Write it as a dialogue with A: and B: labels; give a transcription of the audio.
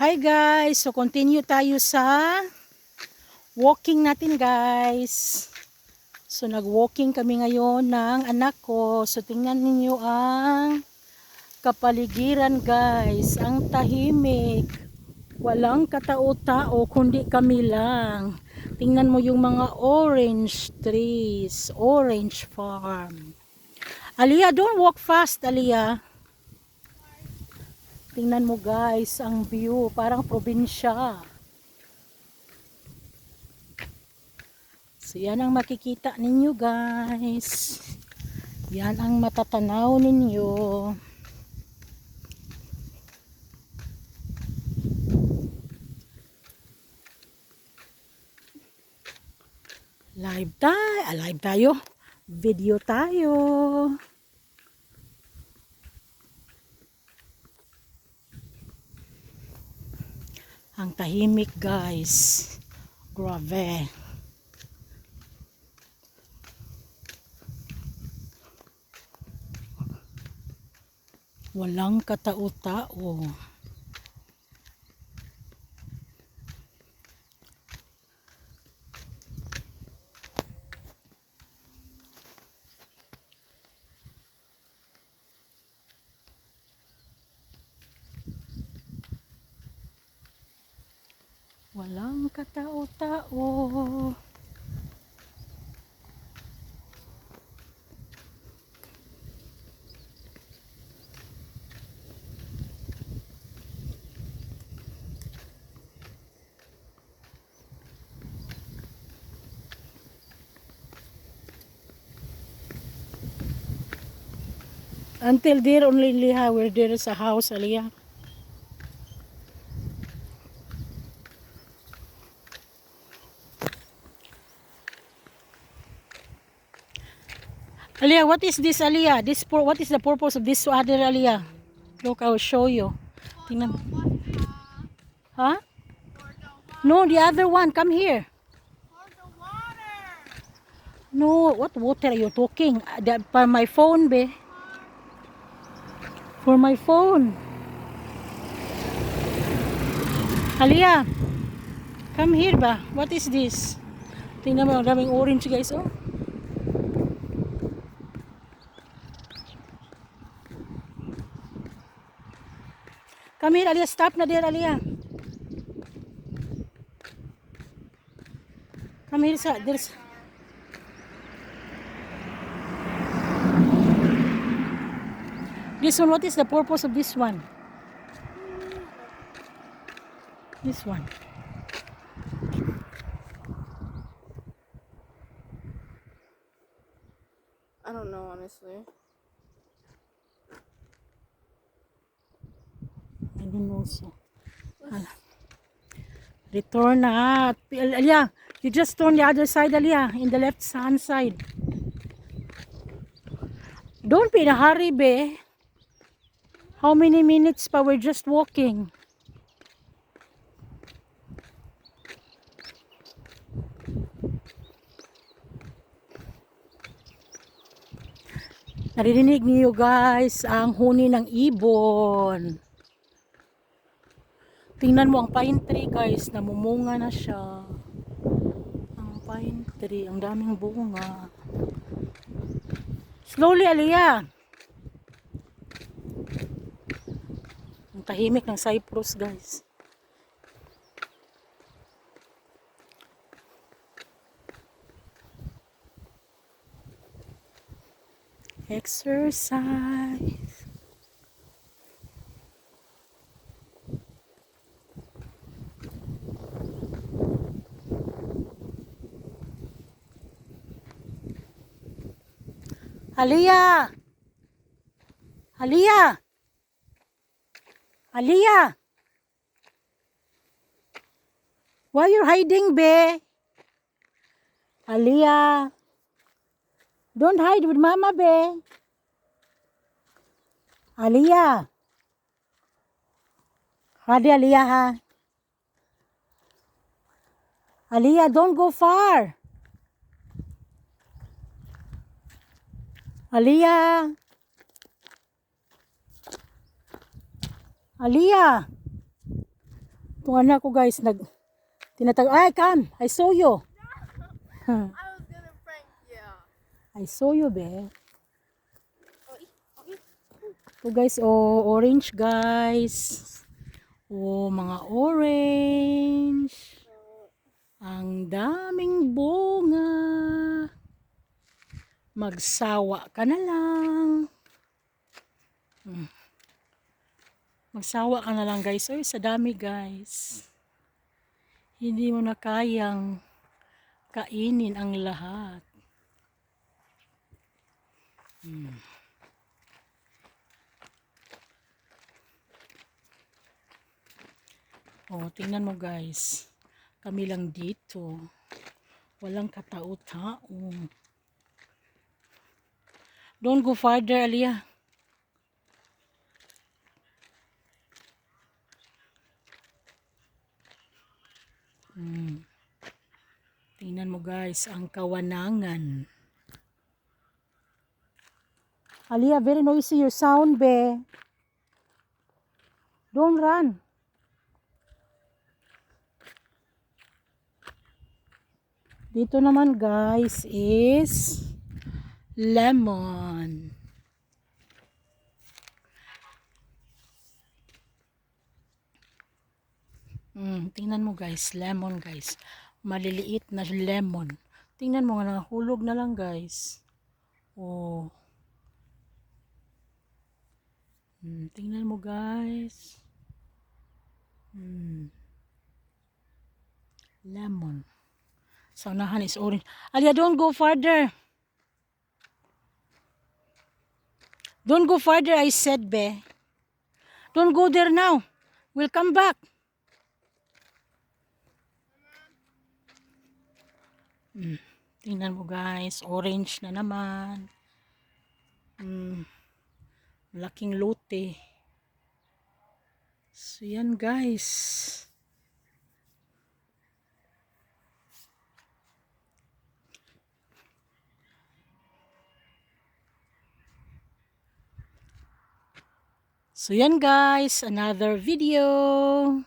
A: Hi guys, so continue tayo sa walking natin guys. So nag-walking kami ngayon ng anak ko. So tingnan niyo ang kapaligiran guys, ang tahimik. Walang katao-tao kundi kami lang. Tingnan mo yung mga orange trees, orange farm. Aliyah, don't walk fast, Aliyah. Tingnan mo guys, ang view, parang probinsya. So yan ang makikita ninyo guys. Yan ang matatanaw ninyo. Live tayo. Video tayo. Ang tahimik guys. Grabe. Walang katao-tao. Walang katao-tao. Until there only Liha, where there is a house, Aliyah. Aliyah, what is this, Aliyah? What is the purpose of this other, Aliyah? Look, I will show you. Tingnan. Huh? No, the other one. Come here.
B: For the water.
A: No, what water are you talking? For my phone, be. For my phone. Aliyah, come here ba? What is this? Tingnan mo, ang daming orange guys, oh. Come here, Aliyah. Stop na there, Aliyah. Come here, there's... This one, what is the purpose of this one? This one.
B: I don't know, honestly.
A: I don't know so. Return na. Aliyah, you just turn the other side, Aliyah. In the left hand side. Don't be in a hurry, be. How many minutes pa? We're just walking. Naririnig niyo guys ang huni ng ibon. Tingnan mo ang pine tree guys, namumunga na siya. Ang pine tree, ang daming bunga. Slowly, Aliyah. Ang tahimik ng cypress guys. Exercise. Aliyah! Aliyah! Aliyah! Why you're hiding, be? Aliyah! Don't hide with Mama, be. Aliyah! Hadi, Aliyah, ha? Aliyah, don't go far. Aliyah. Aliyah. Itong anak ko guys, ay come, I saw you.
B: I was gonna prank you.
A: I saw you, be.
B: Okay.
A: Ito guys, oh, orange guys. Oh, mga orange. Ang daming bunga. Magsawa ka na lang. Magsawa ka na lang guys. Oy, sa dami guys. Hindi mo na kayang kainin ang lahat. Oh, tingnan mo guys. Kami lang dito. Walang katao-tao. Don't go farther, Aliyah. Tingnan mo guys, ang kawanangan. Aliyah, very noisy your sound, be. Don't run. Dito naman guys is lemon. Tingnan mo guys, lemon guys. Maliliit na lemon. Tingnan mo nga, nahulog na lang guys. Oh. Tingnan mo guys. Lemon. Sa unahan is orange. Aliyah, don't go farther. Don't go farther, I said, be. Don't go there now. We'll come back. Tingnan mo guys, orange na naman. Malaking lote. So yan guys. So yan guys, another video.